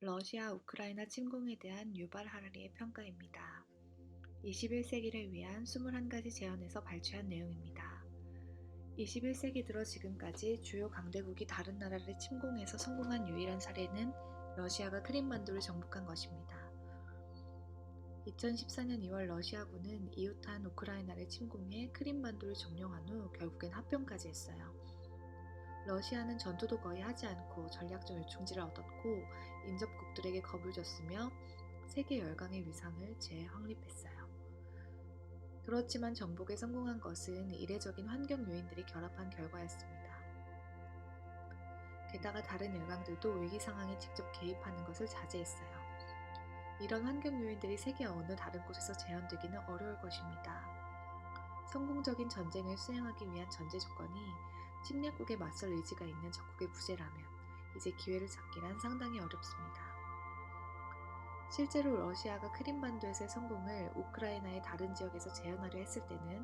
러시아 우크라이나 침공에 대한 유발 하라리의 평가입니다. 21세기를 위한 21가지 제언에서 발췌한 내용입니다. 21세기 들어 지금까지 주요 강대국이 다른 나라를 침공해서 성공한 유일한 사례는 러시아가 크림반도를 정복한 것입니다. 2014년 2월 러시아군은 이웃한 우크라이나를 침공해 크림반도를 점령한 후 결국엔 합병까지 했어요. 러시아는 전투도 거의 하지 않고 전략적 요충지를 얻었고 인접국들에게 겁을 줬으며 세계 열강의 위상을 재확립했어요. 그렇지만 정복에 성공한 것은 이례적인 환경 요인들이 결합한 결과였습니다. 게다가 다른 열강들도 위기 상황에 직접 개입하는 것을 자제했어요. 이런 환경 요인들이 세계 어느 다른 곳에서 재현되기는 어려울 것입니다. 성공적인 전쟁을 수행하기 위한 전제 조건이 침략국에 맞설 의지가 있는 적국의 부재라면 이제 기회를 잡기란 상당히 어렵습니다. 실제로 러시아가 크림반도에서의 성공을 우크라이나의 다른 지역에서 재현하려 했을 때는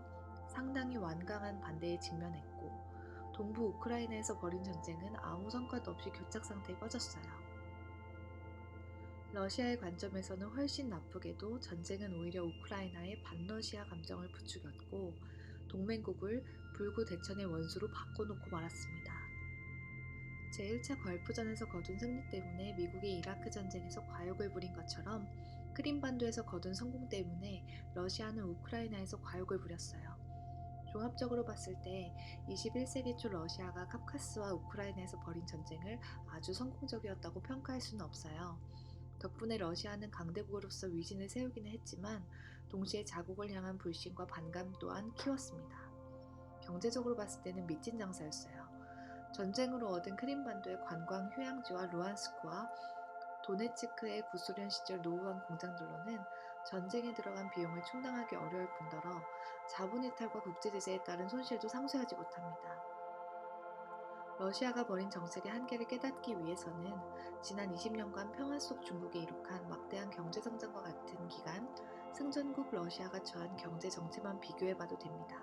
상당히 완강한 반대에 직면했고 동부 우크라이나에서 벌인 전쟁은 아무 성과도 없이 교착 상태에 빠졌어요. 러시아의 관점에서는 훨씬 나쁘게도 전쟁은 오히려 우크라이나의 반러시아 감정을 부추겼고 동맹국을 불구 대천의 원수로 바꿔놓고 말았습니다. 제1차 걸프전에서 거둔 승리 때문에 미국이 이라크 전쟁에서 과욕을 부린 것처럼 크림반도에서 거둔 성공 때문에 러시아는 우크라이나에서 과욕을 부렸어요. 종합적으로 봤을 때 21세기 초 러시아가 카카스와 우크라이나에서 벌인 전쟁을 아주 성공적이었다고 평가할 수는 없어요. 덕분에 러시아는 강대국으로서 위진을 세우기는 했지만 동시에 자국을 향한 불신과 반감 또한 키웠습니다. 경제적으로 봤을 때는 미친 장사였어요. 전쟁으로 얻은 크림반도의 관광 휴양지와 루안스크와 도네츠크의 구소련 시절 노후한 공장들로는 전쟁에 들어간 비용을 충당하기 어려울 뿐더러 자본 이탈과 국제 제재에 따른 손실도 상쇄하지 못합니다. 러시아가 벌인 정책의 한계를 깨닫기 위해서는 지난 20년간 평화 속 중국이 이룩한 막대한 경제 성장과 같은 기간 승전국 러시아가 처한 경제 정체만 비교해봐도 됩니다.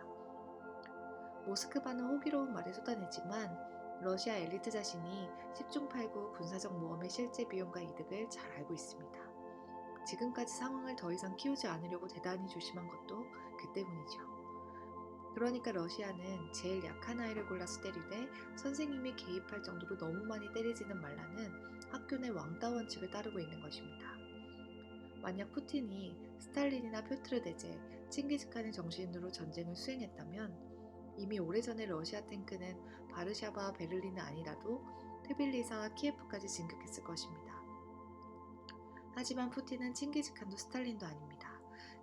모스크바는 호기로운 말을 쏟아내지만 러시아 엘리트 자신이 10중 8구 군사적 모험의 실제 비용과 이득을 잘 알고 있습니다. 지금까지 상황을 더 이상 키우지 않으려고 대단히 조심한 것도 그 때문이죠. 그러니까 러시아는 제일 약한 아이를 골라서 때리되 선생님이 개입할 정도로 너무 많이 때리지는 말라는 학교 내 왕따 원칙을 따르고 있는 것입니다. 만약 푸틴이 스탈린이나 표트르 대제, 칭기즈칸의 정신으로 전쟁을 수행했다면 이미 오래전에 러시아 탱크는 바르샤바와 베를린은 아니라도 트빌리사와 키예프까지 진격했을 것입니다. 하지만 푸틴은 칭기즈칸도 스탈린도 아닙니다.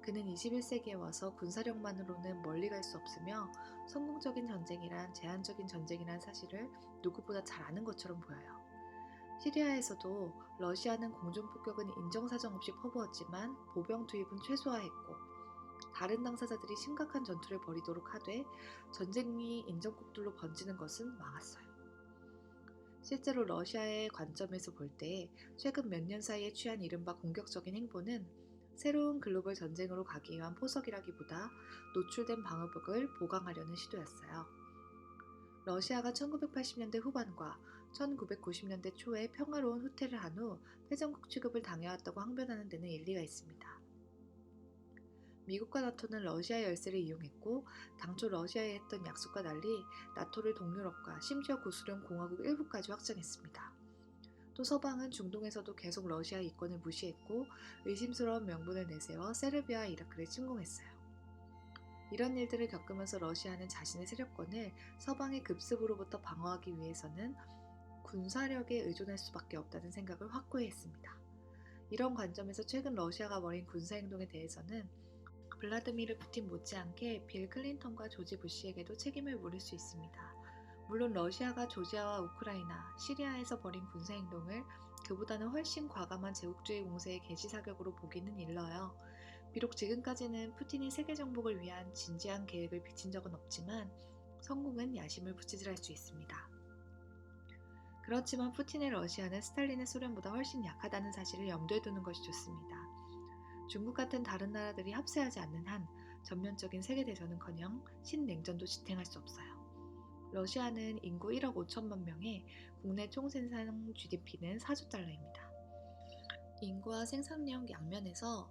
그는 21세기에 와서 군사력만으로는 멀리 갈 수 없으며 성공적인 전쟁이란 제한적인 전쟁이란 사실을 누구보다 잘 아는 것처럼 보여요. 시리아에서도 러시아는 공중폭격은 인정사정 없이 퍼부었지만 보병 투입은 최소화했고 다른 당사자들이 심각한 전투를 벌이도록 하되 전쟁이 인접국들로 번지는 것은 막았어요. 실제로 러시아의 관점에서 볼 때 최근 몇 년 사이에 취한 이른바 공격적인 행보는 새로운 글로벌 전쟁으로 가기 위한 포석이라기보다 노출된 방어벽을 보강하려는 시도였어요. 러시아가 1980년대 후반과 1990년대 초에 평화로운 후퇴를 한 후 패전국 취급을 당해왔다고 항변하는 데는 일리가 있습니다. 미국과 나토는 러시아의 열세를 이용했고 당초 러시아에 했던 약속과 달리 나토를 동유럽과 심지어 구소련 공화국 일부까지 확장했습니다. 또 서방은 중동에서도 계속 러시아 이권을 무시했고 의심스러운 명분을 내세워 세르비아와 이라크를 침공했어요. 이런 일들을 겪으면서 러시아는 자신의 세력권을 서방의 급습으로부터 방어하기 위해서는 군사력에 의존할 수밖에 없다는 생각을 확고히 했습니다. 이런 관점에서 최근 러시아가 벌인 군사행동에 대해서는 블라드미르 푸틴 못지않게 빌 클린턴과 조지 부시에게도 책임을 물을 수 있습니다. 물론 러시아가 조지아와 우크라이나, 시리아에서 벌인 군사행동을 그보다는 훨씬 과감한 제국주의 공세의 개시 사격으로 보기는 일러요. 비록 지금까지는 푸틴이 세계 정복을 위한 진지한 계획을 비친 적은 없지만 성공은 야심을 부치질할 수 있습니다. 그렇지만 푸틴의 러시아는 스탈린의 소련보다 훨씬 약하다는 사실을 염두에 두는 것이 좋습니다. 중국 같은 다른 나라들이 합세하지 않는 한 전면적인 세계대전은커녕 신냉전도 지탱할 수 없어요. 러시아는 인구 1억 5천만 명에 국내 총생산 GDP는 4조 달러입니다. 인구와 생산력 양면에서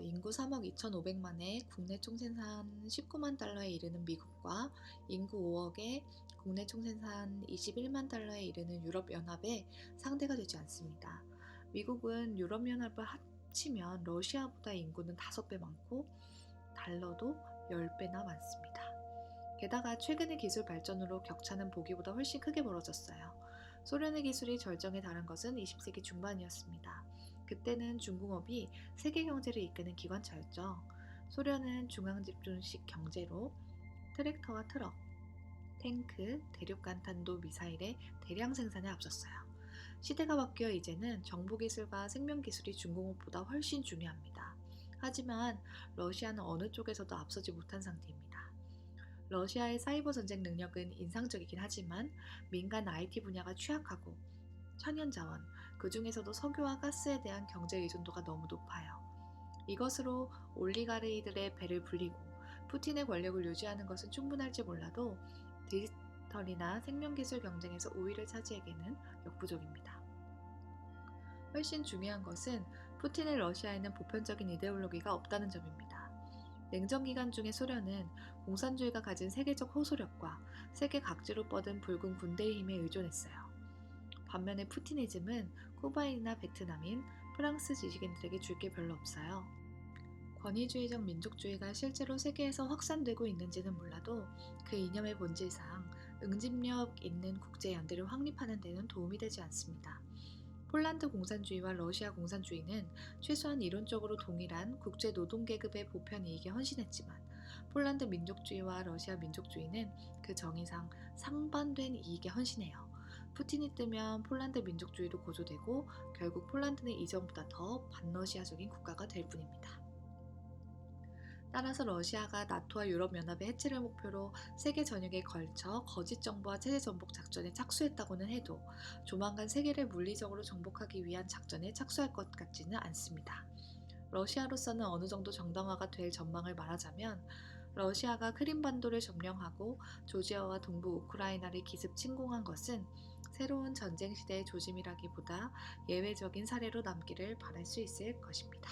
인구 3억 2,500만에 국내 총생산 19만 달러에 이르는 미국과 인구 5억에 국내 총생산 21만 달러에 이르는 유럽연합에 상대가 되지 않습니다. 미국은 유럽연합을 합치면 러시아보다 인구는 5배 많고 달러도 10배나 많습니다. 게다가 최근의 기술 발전으로 격차는 보기보다 훨씬 크게 벌어졌어요. 소련의 기술이 절정에 달한 것은 20세기 중반이었습니다. 그때는 중공업이 세계 경제를 이끄는 기관차였죠. 소련은 중앙집중식 경제로 트랙터와 트럭, 탱크, 대륙간탄도 미사일의 대량 생산에 앞섰어요. 시대가 바뀌어 이제는 정보기술과 생명기술이 중공업보다 훨씬 중요합니다. 하지만 러시아는 어느 쪽에서도 앞서지 못한 상태입니다. 러시아의 사이버 전쟁 능력은 인상적이긴 하지만 민간 IT 분야가 취약하고 천연자원, 그 중에서도 석유와 가스에 대한 경제 의존도가 너무 높아요. 이것으로 올리가르이들의 배를 불리고 푸틴의 권력을 유지하는 것은 충분할지 몰라도 디지털이나 생명기술 경쟁에서 우위를 차지하기에는 역부족입니다. 훨씬 중요한 것은 푸틴의 러시아에는 보편적인 이데올로기가 없다는 점입니다. 냉전 기간 중에 소련은 공산주의가 가진 세계적 호소력과 세계 각지로 뻗은 붉은 군대의 힘에 의존했어요. 반면에 푸티니즘은 쿠바인이나 베트남인 프랑스 지식인들에게 줄 게 별로 없어요. 권위주의적 민족주의가 실제로 세계에서 확산되고 있는지는 몰라도 그 이념의 본질상 응집력 있는 국제연대를 확립하는 데는 도움이 되지 않습니다. 폴란드 공산주의와 러시아 공산주의는 최소한 이론적으로 동일한 국제 노동계급의 보편 이익에 헌신했지만 폴란드 민족주의와 러시아 민족주의는 그 정의상 상반된 이익에 헌신해요. 푸틴이 뜨면 폴란드 민족주의도 고조되고 결국 폴란드는 이전보다 더 반러시아적인 국가가 될 뿐입니다. 따라서 러시아가 나토와 유럽연합의 해체를 목표로 세계 전역에 걸쳐 거짓 정보와 체제 전복 작전에 착수했다고는 해도 조만간 세계를 물리적으로 정복하기 위한 작전에 착수할 것 같지는 않습니다. 러시아로서는 어느 정도 정당화가 될 전망을 말하자면 러시아가 크림반도를 점령하고 조지아와 동부 우크라이나를 기습 침공한 것은 새로운 전쟁 시대의 조짐이라기보다 예외적인 사례로 남기를 바랄 수 있을 것입니다.